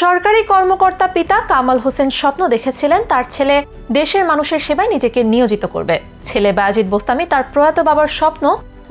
সরকারি কর্মকর্তা পিতা কামাল হোসেন স্বপ্ন দেখেছিলেন তার ছেলে দেশের মানুষের সেবায় নিজেকে নিয়োজিত করবে। ছেলে বায়েজিদ বোস্তামি তার প্রয়াত বাবার স্বপ্ন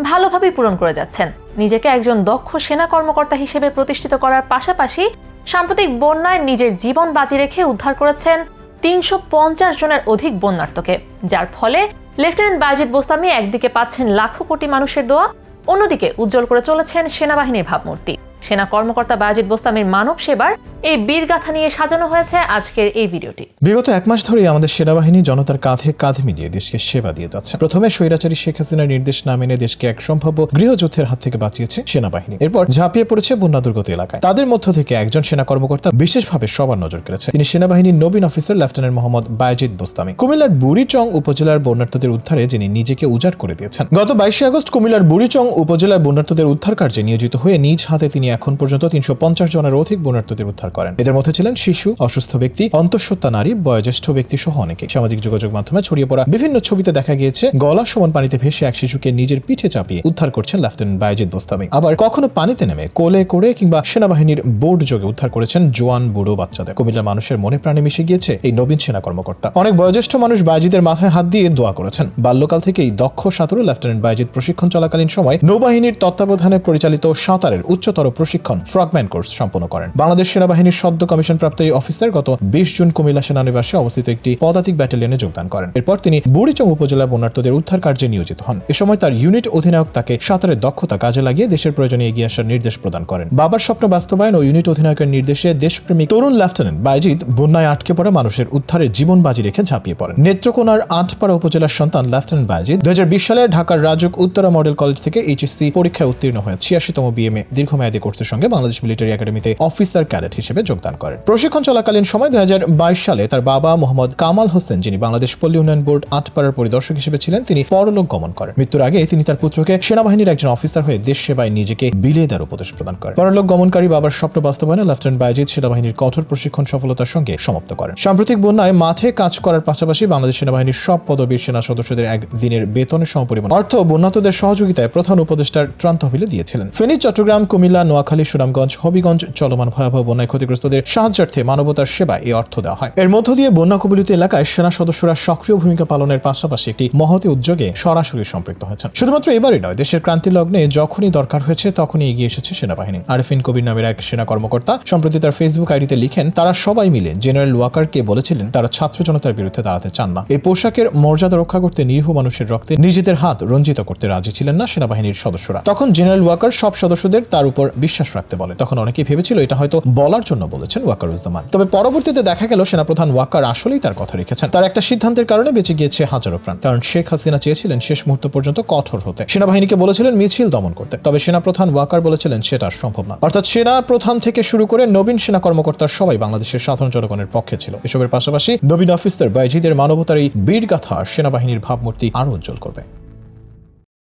ভালোভাবেই পূরণ করে যাচ্ছেন। নিজেকে একজন দক্ষ সেনা কর্মকর্তা হিসেবে প্রতিষ্ঠিত করার পাশাপাশি সাম্প্রতিক বন্যায় নিজের জীবন বাজি রেখে উদ্ধার করেছেন ৩৫০ জনের অধিক বন্যার্তকে, যার ফলে লেফটেন্যান্ট বায়েজিদ বোস্তামি একদিকে পাচ্ছেন লাখো কোটি মানুষের দোয়া, অন্যদিকে উজ্জ্বল করে চলেছেন সেনাবাহিনীর ভাবমূর্তি। সেনা কর্মকর্তা বায়েজিদ বোস্তামির মানব সেবার এই বীরগাথা নিয়ে সাজানো হয়েছে আজকের এই ভিডিওটি। বিগত এক মাস ধরেই আমাদের সেনাবাহিনী জনতার কাঁধে কাঁধ মিলিয়ে দেশকে সেবা দিয়ে যাচ্ছে। প্রথমে স্বৈরাচারী শেখ হাসিনার নির্দেশ না মেনে দেশকে এক সম্ভাব্য গৃহযুদ্ধের হাত থেকে বাঁচিয়েছে সেনাবাহিনী। এরপর ঝাঁপিয়ে পড়েছে বন্যা দুর্গত এলাকায়। তাদের মধ্য থেকে একজন সেনা কর্মকর্তা বিশেষভাবে সবার নজর কেড়েছে। তিনি সেনাবাহিনীর নবীন অফিসার লেফটেন্যান্ট মোহাম্মদ বায়েজিদ বোস্তামি। কুমিল্লার বুড়িচং উপজেলার বন্যার্তদের উদ্ধারে যিনি নিজেকে উজাড় করে দিয়েছেন। গত 22 আগস্ট কুমিল্লার বুড়িচং উপজেলার বন্যার্তদের উদ্ধার কার্যে নিয়োজিত হয়ে নিজ হাতে তিনি এখন পর্যন্ত ৩৫০ জনের অধিক বন্যার্তদের উদ্ধার করেন। এদের মধ্যে ছিলেন শিশু, অসুস্থ ব্যক্তি, অন্তঃসত্ত্বা নারী, বয়োজ্যেষ্ঠ ব্যক্তি সহ অনেকে। সামাজিক যোগাযোগ মাধ্যমে ছড়িয়ে পড়া বিভিন্ন ছবিতে দেখা গিয়েছে গলা সমান পানিতে ভেসে এক শিশুকে নিজের পিঠে চাপিয়ে উদ্ধার করছেন লেফটেন্যান্ট বায়েজিদ বোস্তামি। আবার কখনো পানিতে নেমে কোলে করে কিংবা সেনাবাহিনীর বোর্ড যোগে উদ্ধার করেছেন জোয়ান বুড়ো বাচ্চাদের। কুমিল্লার মানুষের মনে প্রাণে মিশে গিয়েছে এই নবীন সেনা কর্মকর্তা। অনেক বয়োজ্যেষ্ঠ মানুষ বায়েজিদের মাথায় হাত দিয়ে দোয়া করেছেন। বাল্যকাল থেকেই দক্ষ সাঁতারু লেফটেন্যান্ট বায়েজিদ প্রশিক্ষণ চলাকালীন সময় নৌবাহিনীর তত্ত্বাবধানে পরিচালিত সাঁতারের উচ্চতর প্রশিক্ষণ ফ্রগম্যান কোর্স সম্পন্ন করেন। বাংলাদেশ সেনাবাহিনীর সদ্য কমিশন প্রাপ্ত এই অফিসার গত 20 জুন কুমিল্লা সেনানিবাসে অবস্থিত একটি পদাতিক ব্যাটালিয়নে যোগদান করেন। এরপর তিনি বুড়িচং উপজেলা বন্যার্তদের উদ্ধার কার্যে নিয়োজিত হন। এ সময় তার ইউনিট অধিনায়ক তাকে সাঁতারের দক্ষতা কাজে লাগিয়ে দেশের প্রয়োজনে এগিয়ে আসার নির্দেশ প্রদান করেন। বাবার স্বপ্ন বাস্তবায়ন ও ইউনিট অধিনায়কের নির্দেশে দেশপ্রেমিক তরুণ লেফটেন্যান্ট বায়েজিদ বন্যায় আটকে পড়া মানুষের উদ্ধারে জীবন বাজি রেখে ঝাঁপিয়ে পড়েন। নেত্রকোনার আটপাড়া উপজেলার সন্তান লেফটেন্যান্ট বায়েজিদ 2020 সালে ঢাকার রাজুক উত্তরা মডেল কলেজ থেকে এইচএসসি পরীক্ষায় উত্তীর্ণ হয়ে 86তম বিএমএ দীর্ঘমেয়াদী কোর্সের সঙ্গে বাংলাদেশ মিলিটারি একাডেমিতে অফিসার ক্যাডেট হিসেবে যোগদান করেন। প্রশিক্ষণ চলাকালীন সময় 2022 সালে তার বাবা মোহাম্মদ কামাল হোসেন, যিনি বাংলাদেশ পল্লী উন্নয়ন বোর্ড আটপাড়ার পরিদর্শক হিসেবে ছিলেন, তিনি পরলোক গমন করেন। মৃত্যুর আগে তিনি তার পুত্রকে সেনাবাহিনীর একজন অফিসার হয়ে দেশ সেবায় নিজেকে বিলিয়ে দেওয়ার উপদেশ প্রদান করেন। পরলোক গমনকারী বাবার স্বপ্ন বাস্তবায়নে লেফটেন্যান্ট বায়েজিদ সেনাবাহিনীর কঠোর প্রশিক্ষণ সফলতার সঙ্গে সমাপ্ত করেন। সাম্প্রতিক বন্যায় মাঠে কাজ করার পাশাপাশি বাংলাদেশ সেনাবাহিনীর সব পদবীর সেনা সদস্যদের একদিনের বেতনের সমপরিমাণ অর্থ বন্যার্তদের সহযোগিতায় প্রধান উপদেষ্টার ত্রাণ তহবিলে দিয়েছিলেন। ফেনী, চট্টগ্রাম, কুমিল্লা, নোয়াখালী, সুনামগঞ্জ, হবিগঞ্জ চলমান ভয়াবহ বন্যায় ক্ষতিগ্রস্তদের সাহায্যার্থে মানবতার সেবায় এই অর্থ দেওয়া হয়। এর মধ্য দিয়ে বন্যা কবলিত এলাকায় সেনা সদস্যরা সক্রিয় ভূমিকা পালনের পাশাপাশি একটি মহতী উদ্যোগে সরাসরি সম্পৃক্ত হয়েছেন। শুধুমাত্র এবারই নয়, দেশের ক্রান্তি লগ্নে যখনই দরকার হয়েছে তখনই এগিয়ে এসেছে সেনাবাহিনী। আরেফিন কবির নামের এক সেনা কর্মকর্তা সম্প্রতি তার ফেসবুক আইডিতে লিখেন, তারা সবাই মিলে জেনারেল ওয়াকারকে বলেছিলেন তারা ছাত্র জনতার বিরুদ্ধে দাঁড়াতে চান না। এই পোশাকের মর্যাদা রক্ষা করতে নিরীহ মানুষের রক্তে নিজেদের হাত রঞ্জিত করতে রাজি ছিলেন না সেনাবাহিনীর সদস্যরা। তখন জেনারেল ওয়াকার সব সদস্যদের তার উপর বিশ্বাস রাখতে বলে। তখন অনেকেই ভেবেছিল এটা হয়তো বলার জন্য বলেছেন ওয়াকারুজ্জামান। তবে পরবর্তীতে দেখা গেল সেনাপ্রধান ওয়াকার আসলেই তার কথা রেখেছেন। তার একটা সিদ্ধান্তের কারণে বেঁচে গিয়েছে হাজারো প্রাণ। কারণ শেখ হাসিনা চেয়েছিলেন শেষ মুহূর্ত পর্যন্ত কঠোর হতে, সেনাবাহিনীকে বলেছিলেন মিছিল দমন করতে। তবে সেনাপ্রধান ওয়াকার বলেছিলেন সেটা সম্ভব না। অর্থাৎ সেনা প্রধান থেকে শুরু করে নবীন সেনা কর্মকর্তা সবাই বাংলাদেশের সাধারণ জনগণের পক্ষে ছিল। এসবের পাশাপাশি নবীন অফিসার বায়েজিদের মানবতার এই বীরগাথা সেনাবাহিনীর ভাবমূর্তি আরো উজ্জ্বল করবে।